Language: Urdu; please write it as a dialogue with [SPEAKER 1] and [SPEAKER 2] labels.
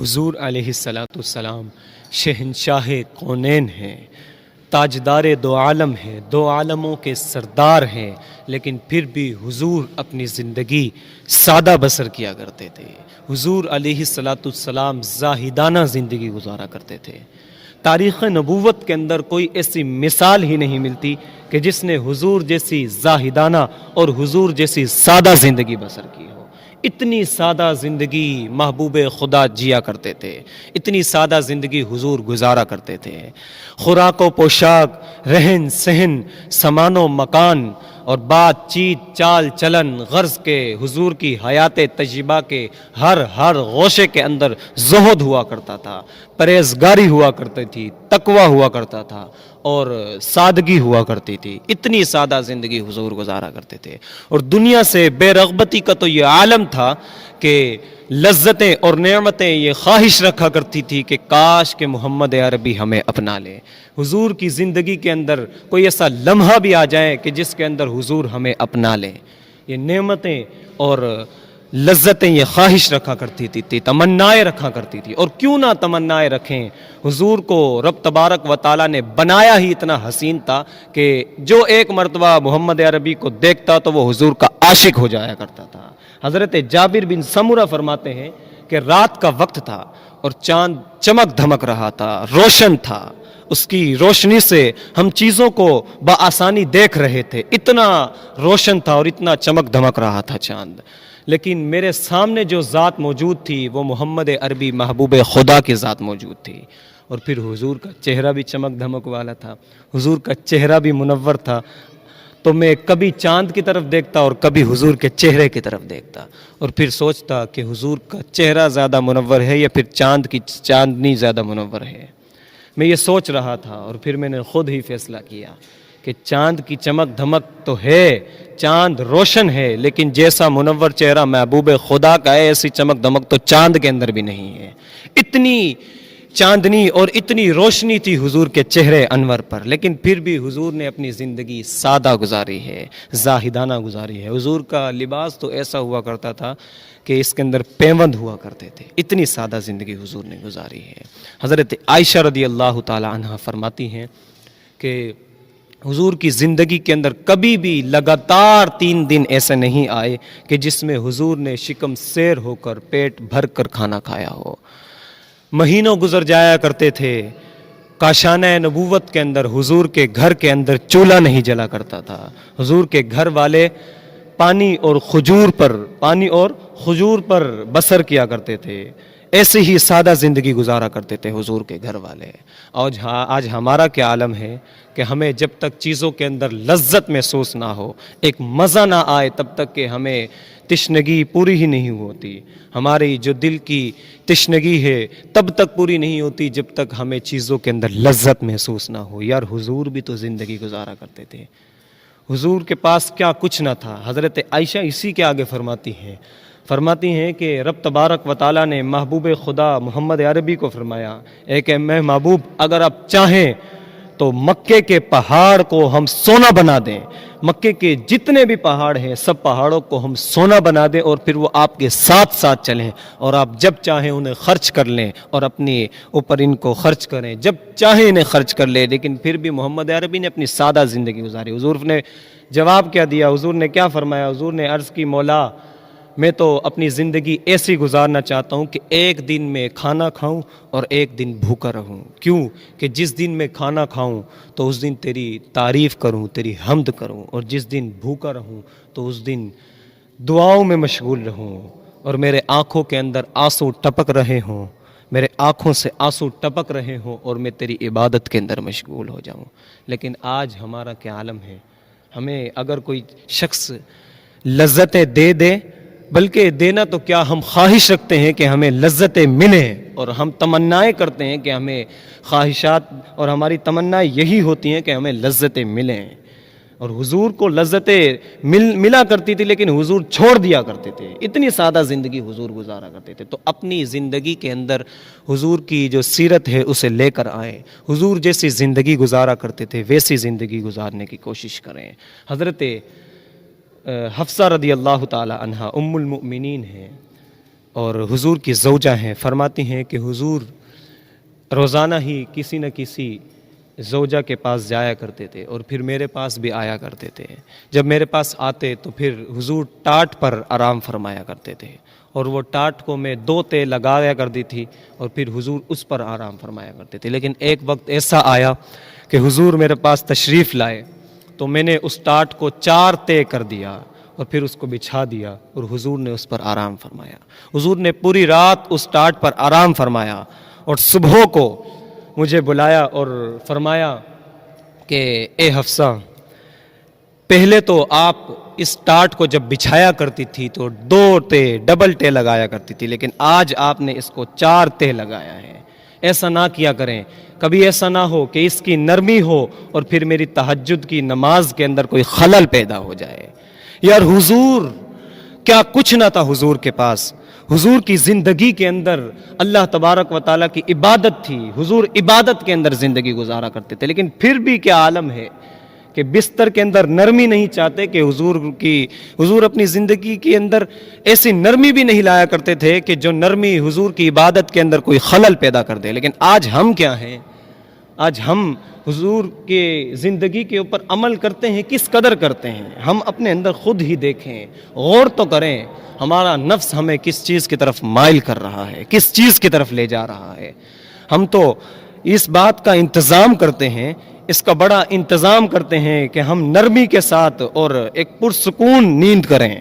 [SPEAKER 1] حضور علیہ الصلاۃ والسلام شہنشاہ کونین ہیں، تاجدار دو عالم ہیں، دو عالموں کے سردار ہیں، لیکن پھر بھی حضور اپنی زندگی سادہ بسر کیا کرتے تھے۔ حضور علیہ الصلاۃ والسلام زاہدانہ زندگی گزارا کرتے تھے۔ تاریخ نبوت کے اندر کوئی ایسی مثال ہی نہیں ملتی کہ جس نے حضور جیسی زاہدانہ اور حضور جیسی سادہ زندگی بسر کی ہو۔ اتنی سادہ زندگی محبوب خدا جیا کرتے تھے، اتنی سادہ زندگی حضور گزارا کرتے تھے۔ خوراک و پوشاک، رہن سہن، سامان و مکان اور بات چیت، چال چلن، غرض کے حضور کی حیات طیبہ کے ہر غوشے کے اندر زہد ہوا کرتا تھا، پرہیزگاری ہوا کرتی تھی، تقوی ہوا کرتا تھا اور سادگی ہوا کرتی تھی۔ اتنی سادہ زندگی حضور گزارا کرتے تھے، اور دنیا سے بے رغبتی کا تو یہ عالم تھا کہ لذتیں اور نعمتیں یہ خواہش رکھا کرتی تھی کہ کاش کہ محمد عربی ہمیں اپنا لے۔ حضور کی زندگی کے اندر کوئی ایسا لمحہ بھی آ جائے کہ جس کے اندر حضور ہمیں اپنا لے۔ یہ نعمتیں اور لذتیں یہ خواہش رکھا کرتی تھی، تمنائیں رکھا کرتی تھی، اور کیوں نہ تمنائیں رکھیں۔ حضور کو رب تبارک و تعالیٰ نے بنایا ہی اتنا حسین تھا کہ جو ایک مرتبہ محمد عربی کو دیکھتا تو وہ حضور کا عاشق ہو جایا کرتا تھا۔ حضرت جابر بن سمرہ فرماتے ہیں کہ رات کا وقت تھا اور چاند چمک دھمک رہا تھا، روشن تھا، اس کی روشنی سے ہم چیزوں کو بآسانی دیکھ رہے تھے، اتنا روشن تھا اور اتنا چمک دھمک رہا تھا چاند۔ لیکن میرے سامنے جو ذات موجود تھی وہ محمد عربی محبوب خدا کی ذات موجود تھی، اور پھر حضور کا چہرہ بھی چمک دھمک والا تھا، حضور کا چہرہ بھی منور تھا۔ تو میں کبھی چاند کی طرف دیکھتا اور کبھی حضور کے چہرے کی طرف دیکھتا، اور پھر سوچتا کہ حضور کا چہرہ زیادہ منور ہے یا پھر چاند کی چاندنی زیادہ منور ہے۔ میں یہ سوچ رہا تھا، اور پھر میں نے خود ہی فیصلہ کیا کہ چاند کی چمک دھمک تو ہے، چاند روشن ہے، لیکن جیسا منور چہرہ محبوب خدا کا ہے ایسی چمک دھمک تو چاند کے اندر بھی نہیں ہے۔ اتنی چاندنی اور اتنی روشنی تھی حضور کے چہرے انور پر، لیکن پھر بھی حضور نے اپنی زندگی سادہ گزاری ہے، زاہدانہ گزاری ہے۔ حضور کا لباس تو ایسا ہوا کرتا تھا کہ اس کے اندر پیوند ہوا کرتے تھے، اتنی سادہ زندگی حضور نے گزاری ہے۔ حضرت عائشہ رضی اللہ تعالی عنہا فرماتی ہیں کہ حضور کی زندگی کے اندر کبھی بھی لگاتار 3 دن ایسے نہیں آئے کہ جس میں حضور نے شکم سیر ہو کر پیٹ بھر کر کھانا کھایا ہو۔ مہینوں گزر جایا کرتے تھے، کاشانہ نبوت کے اندر حضور کے گھر کے اندر چولہا نہیں جلا کرتا تھا۔ حضور کے گھر والے پانی اور کھجور پر بسر کیا کرتے تھے، ایسے ہی سادہ زندگی گزارا کرتے تھے حضور کے گھر والے۔ آج ہمارا کیا عالم ہے کہ ہمیں جب تک چیزوں کے اندر لذت محسوس نہ ہو، ایک مزہ نہ آئے، تب تک کہ ہمیں تشنگی پوری ہی نہیں ہوتی۔ ہماری جو دل کی تشنگی ہے تب تک پوری نہیں ہوتی جب تک ہمیں چیزوں کے اندر لذت محسوس نہ ہو۔ یار حضور بھی تو زندگی گزارا کرتے تھے، حضور کے پاس کیا کچھ نہ تھا۔ حضرت عائشہ اسی کے آگے فرماتی ہیں کہ رب تبارک و تعالیٰ نے محبوب خدا محمد عربی کو فرمایا، کہ میں محبوب اگر آپ چاہیں تو مکے کے پہاڑ کو ہم سونا بنا دیں، مکے کے جتنے بھی پہاڑ ہیں سب پہاڑوں کو ہم سونا بنا دیں، اور پھر وہ آپ کے ساتھ ساتھ چلیں، اور آپ جب چاہیں انہیں خرچ کر لیں اور اپنے اوپر ان کو خرچ کریں، جب چاہیں انہیں خرچ کر لیں۔ لیکن پھر بھی محمد عربی نے اپنی سادہ زندگی گزاری۔ حضور نے جواب کیا دیا؟ حضور نے کیا فرمایا؟ حضور نے عرض کی، مولا میں تو اپنی زندگی ایسی گزارنا چاہتا ہوں کہ ایک دن میں کھانا کھاؤں اور ایک دن بھوکا رہوں۔ کیوں؟ کہ جس دن میں کھانا کھاؤں تو اس دن تیری تعریف کروں، تیری حمد کروں، اور جس دن بھوکا رہوں تو اس دن دعاؤں میں مشغول رہوں، اور میرے آنکھوں کے اندر آنسو ٹپک رہے ہوں، میرے آنکھوں سے آنسو ٹپک رہے ہوں، اور میں تیری عبادت کے اندر مشغول ہو جاؤں۔ لیکن آج ہمارا کیا عالم ہے؟ ہمیں اگر کوئی شخص لذتیں دے بلکہ دینا تو کیا، ہم خواہش رکھتے ہیں کہ ہمیں لذتیں ملیں، اور ہم تمنائیں کرتے ہیں کہ ہمیں خواہشات اور ہماری تمنائیں یہی ہوتی ہیں کہ ہمیں لذتیں ملیں۔ اور حضور کو لذتیں ملا کرتی تھی لیکن حضور چھوڑ دیا کرتے تھے، اتنی سادہ زندگی حضور گزارا کرتے تھے۔ تو اپنی زندگی کے اندر حضور کی جو سیرت ہے اسے لے کر آئیں، حضور جیسی زندگی گزارا کرتے تھے ویسی زندگی گزارنے کی کوشش کریں۔ حضرت حفصہ رضی اللہ تعالی عنہا ام المؤمنین ہیں، اور حضور کی زوجہ ہیں، فرماتی ہیں کہ حضور روزانہ ہی کسی نہ کسی زوجہ کے پاس جایا کرتے تھے اور پھر میرے پاس بھی آیا کرتے تھے۔ جب میرے پاس آتے تو پھر حضور ٹاٹ پر آرام فرمایا کرتے تھے، اور وہ ٹاٹ کو میں 2 تے لگایا کرتی تھی اور پھر حضور اس پر آرام فرمایا کرتے تھے۔ لیکن ایک وقت ایسا آیا کہ حضور میرے پاس تشریف لائے تو میں نے اس ٹاٹ کو 4 تے کر دیا اور پھر اس کو بچھا دیا اور حضور نے اس پر آرام فرمایا۔ حضور نے پوری رات اس ٹاٹ پر آرام فرمایا اور صبح کو مجھے بلایا اور فرمایا کہ اے حفصہ، پہلے تو آپ اس ٹاٹ کو جب بچھایا کرتی تھی تو 2 تے ڈبل ٹے لگایا کرتی تھی، لیکن آج آپ نے اس کو 4 تے لگایا ہے۔ ایسا نہ کیا کریں، کبھی ایسا نہ ہو کہ اس کی نرمی ہو اور پھر میری تہجد کی نماز کے اندر کوئی خلل پیدا ہو جائے۔ یار حضور کیا کچھ نہ تھا حضور کے پاس، حضور کی زندگی کے اندر اللہ تبارک و تعالیٰ کی عبادت تھی، حضور عبادت کے اندر زندگی گزارا کرتے تھے، لیکن پھر بھی کیا عالم ہے کہ بستر کے اندر نرمی نہیں چاہتے کہ حضور اپنی زندگی کے اندر ایسی نرمی بھی نہیں لایا کرتے تھے کہ جو نرمی حضور کی عبادت کے اندر کوئی خلل پیدا کر دے۔ لیکن آج ہم کیا ہیں؟ آج ہم حضور کے زندگی کے اوپر عمل کرتے ہیں، کس قدر کرتے ہیں؟ ہم اپنے اندر خود ہی دیکھیں، غور تو کریں، ہمارا نفس ہمیں کس چیز کی طرف مائل کر رہا ہے، کس چیز کی طرف لے جا رہا ہے۔ ہم تو اس بات کا انتظام کرتے ہیں، اس کا بڑا انتظام کرتے ہیں کہ ہم نرمی کے ساتھ اور ایک پرسکون نیند کریں۔